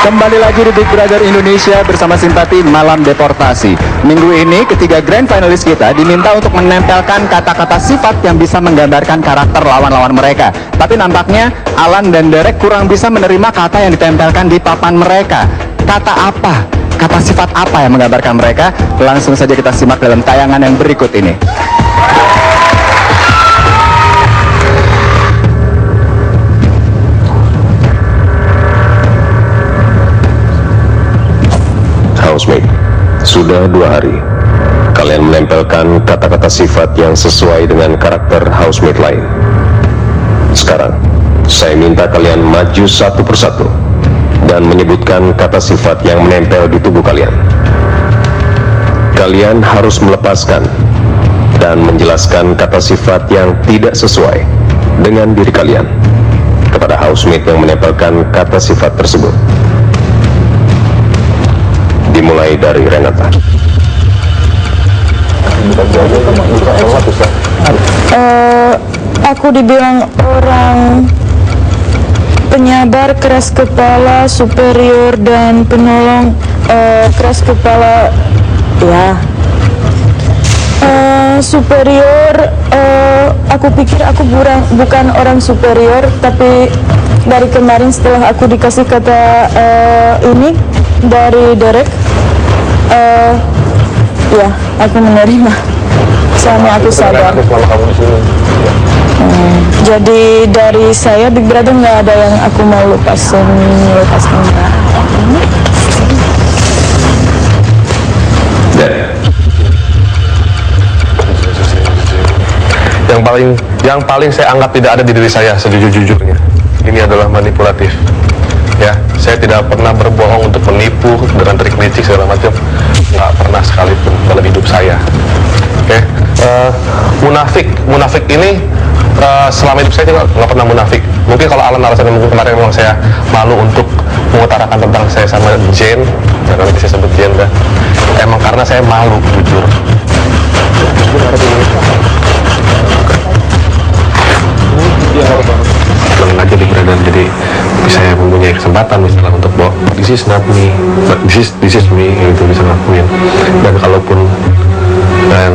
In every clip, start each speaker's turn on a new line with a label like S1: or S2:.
S1: Kembali lagi di Big Brother Indonesia bersama Simpati Malam Deportasi. Minggu ini ketiga grand finalis kita diminta untuk menempelkan kata-kata sifat yang bisa menggambarkan karakter lawan-lawan mereka. Tapi nampaknya Alan dan Derek kurang bisa menerima kata yang ditempelkan di papan mereka. Kata apa? Kata sifat apa yang menggambarkan mereka? Langsung saja kita simak dalam tayangan yang berikut ini.
S2: Housemate, sudah 2 hari kalian menempelkan kata-kata sifat yang sesuai dengan karakter housemate lain. Sekarang saya minta kalian maju satu persatu dan menyebutkan kata sifat yang menempel di tubuh kalian. Kalian harus melepaskan dan menjelaskan kata sifat yang tidak sesuai dengan diri kalian kepada housemate yang menempelkan kata sifat tersebut. Dimulai dari Renata.
S3: Aku dibilang orang penyabar, keras kepala, superior dan penolong. Keras kepala, ya. Superior, aku pikir aku bukan orang superior, tapi dari kemarin setelah aku dikasih kata ini dari Derek, ya aku menerima. Soalnya aku sadar. Jadi dari saya Big Brother nggak ada yang aku mau lepaskan.
S4: Yang paling saya anggap tidak ada di diri saya sejujur-jujurnya. Ini adalah manipulatif. Ya, saya tidak pernah berbohong untuk menipu dengan trik licik segala macam, nggak pernah sekalipun dalam hidup saya. Oke, munafik ini selama hidup saya juga nggak pernah munafik. Mungkin kalau Alan alasannya mungkin kemarin memang saya malu untuk mengutarakan tentang saya sama Jen, karena nanti saya sebut Jen dah. Emang karena saya malu jujur. Senang aja di Brother, jadi saya mempunyai kesempatan misalnya untuk bawa this is not me, but this is me, gitu bisa ngakuin. Dan kalaupun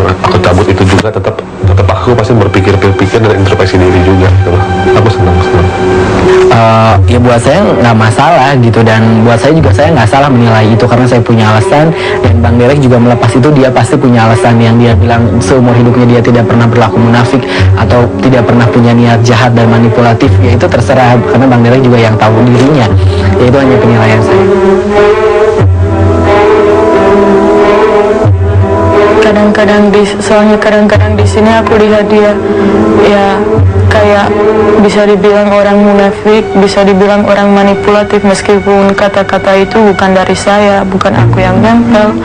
S4: aku cabut itu juga tetap aku pasti berpikir dan introspeksi diri juga gitu. Aku senang.
S5: Ya buat saya nggak masalah gitu, dan buat saya juga saya nggak salah menilai itu karena saya punya alasan, dan Bang Derek juga melepas itu dia pasti punya alasan yang dia bilang seumur hidupnya dia tidak pernah berlaku munafik atau tidak pernah punya niat jahat dan manipulatif. Ya itu terserah, karena Bang Derek juga yang tahu dirinya. Ya itu hanya penilaian saya.
S3: Kadang-kadang di sini aku lihat dia ya kayak bisa dibilang orang munafik, bisa dibilang orang manipulatif, meskipun kata-kata itu bukan dari saya, bukan aku yang nempel,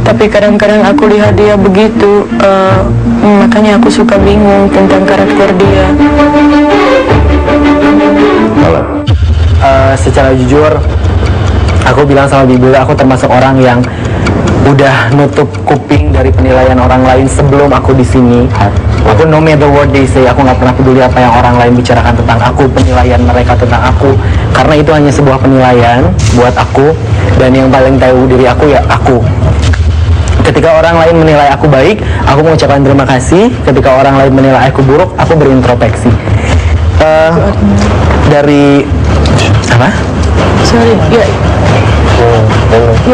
S3: tapi kadang-kadang aku lihat dia begitu, makanya aku suka bingung tentang karakter dia.
S5: Secara jujur aku bilang sama Bibel, aku termasuk orang yang udah nutup kuping dari penilaian orang lain sebelum aku di sini. Aku no matter what they say, aku nggak pernah peduli apa yang orang lain bicarakan tentang aku, penilaian mereka tentang aku, karena itu hanya sebuah penilaian buat aku, dan yang paling tahu diri aku ya aku. Ketika orang lain menilai aku baik, aku mengucapkan terima kasih. Ketika orang lain menilai aku buruk, aku berintrospeksi. Dari apa?
S3: Sorry, ya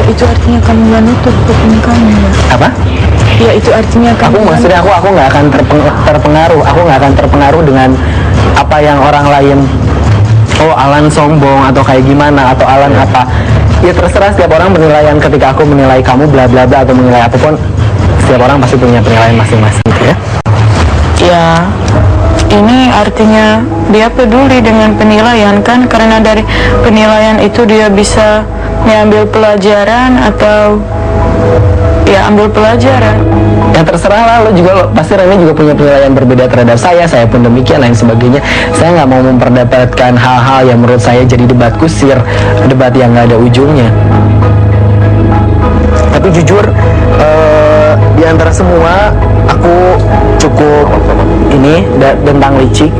S3: itu artinya kamu nggak nutup kuping kamu ya?
S5: Apa?
S3: Ya itu artinya kamu.
S5: Maksudnya aku nggak akan terpengaruh. Aku nggak akan terpengaruh dengan apa yang orang lain. Oh Alan sombong atau kayak gimana, atau Alan apa? Ya terserah, setiap orang penilaian. Ketika aku menilai kamu bla bla bla atau menilai apapun, setiap orang pasti punya penilaian masing-masing ya.
S3: Ya, ini artinya dia peduli dengan penilaian kan, karena dari penilaian itu dia bisa mengambil pelajaran atau ya ambil pelajaran.
S5: Ya terserah lah, lo juga pasti Rene juga punya penilaian berbeda terhadap saya pun demikian lain sebagainya. Saya nggak mau memperdapatkan hal-hal yang menurut saya jadi debat kusir, debat yang nggak ada ujungnya. Tapi jujur di antara semua aku cukup ini tentang licik.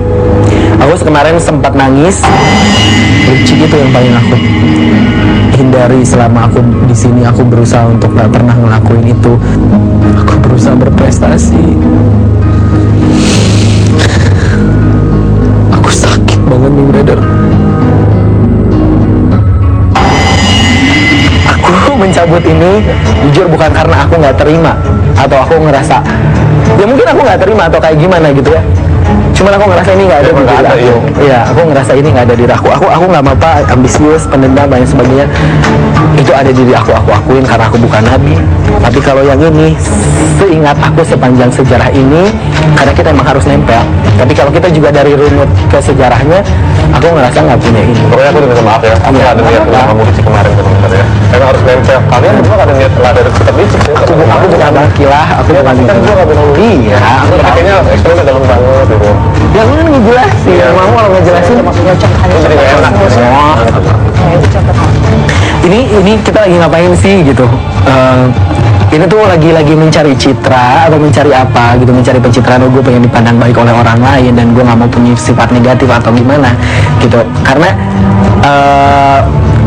S5: Aku kemarin sempat nangis. Licik itu yang paling aku. hindari selama aku di sini. Aku berusaha untuk nggak pernah ngelakuin itu. Aku berusaha berprestasi. Aku sakit banget nih, brother. Aku mencabut ini jujur bukan karena aku nggak terima atau aku ngerasa ya mungkin aku nggak terima atau kayak gimana gitu ya. Cuman aku ngerasa ini nggak ada di diri aku. Iya, aku ngerasa ini nggak ada di diri aku. Aku nggak apa-apa, ambisius, pendendam dan sebagainya. Itu ada di diri aku akuin karena aku bukan nabi. Tapi kalau yang ini, seingat aku sepanjang sejarah ini, karena kita emang harus nempel. Tapi kalau kita juga dari runut ke sejarahnya, aku ngerasa nggak punya ini.
S4: Pokoknya aku minta maaf ya, aku nggak ada niat sama kamu di kemarin teman-teman ya. Emang harus nempel. Kalian berdua nggak ada niat lah dari kita bisnis ya.
S5: Aku bukan bakilah, aku bukan
S4: Kan gue nggak bilang
S5: iya, aku
S4: Tapi kayaknya ekstremnya dalam banget gitu.
S5: ya lu ngejelasin, mau kalau ngejelasin maksudnya
S4: Jadi nggak enak.
S5: ini kita lagi ngapain sih gitu. Ini tuh lagi mencari citra atau mencari apa gitu, mencari pencitraan. Gue pengen dipandang baik oleh orang lain dan gue nggak mau punya sifat negatif atau gimana gitu, karena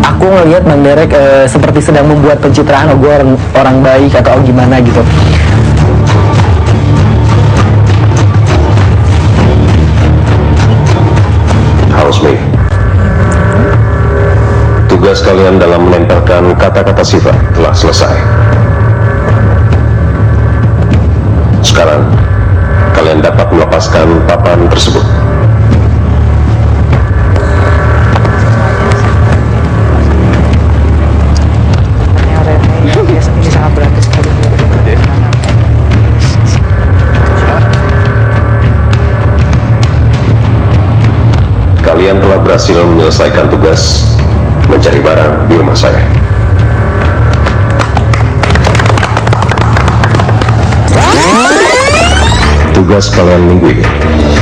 S5: aku ngelihat Bang Derek seperti sedang membuat pencitraan, oh gue orang baik atau gimana gitu.
S2: Housemate, tugas kalian dalam menempelkan kata-kata sifat telah selesai. Sekarang, kalian dapat melepaskan papan tersebut. Kalian telah berhasil menyelesaikan tugas mencari barang di rumah saya. Tugas kalian minggu ini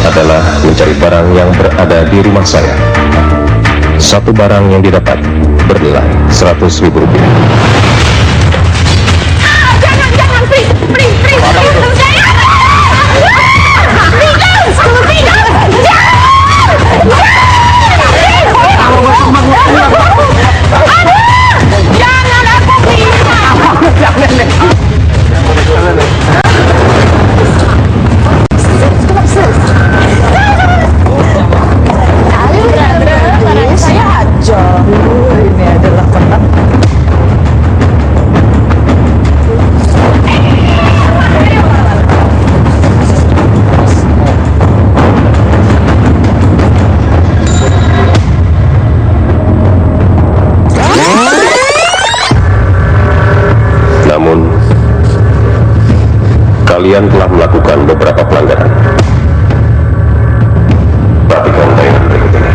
S2: adalah mencari barang yang berada di rumah saya. Satu barang yang didapat bernilai Rp100.000.
S6: Jangan, please,
S2: Kalian telah melakukan beberapa pelanggaran. Perhatikan tayangan berikut ini.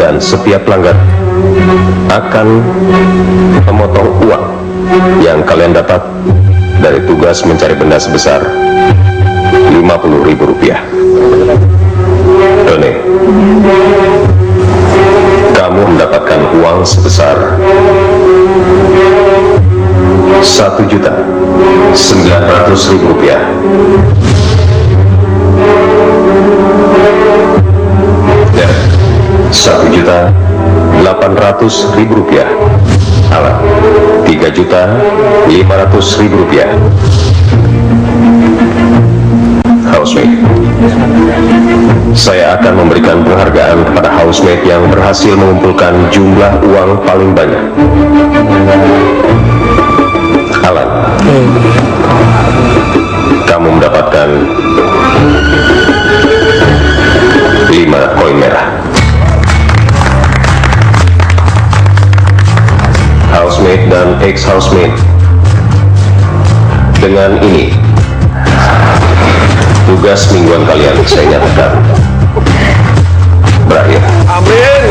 S2: Dan setiap pelanggar akan memotong uang yang kalian dapat dari tugas mencari benda sebesar Rp50.000. Doni, kamu mendapatkan uang sebesar Rp1.900.000. Dan Rp1.800.000. Alat Rp3.500.000. Housemate, saya akan memberikan penghargaan kepada housemate yang berhasil mengumpulkan jumlah uang paling banyak. Alan, kamu kamu mendapatkan 5 koin merah. Housemate dan ex-housemate, dengan ini tugas mingguan kalian saya nyatakan berakhir.
S4: Amin.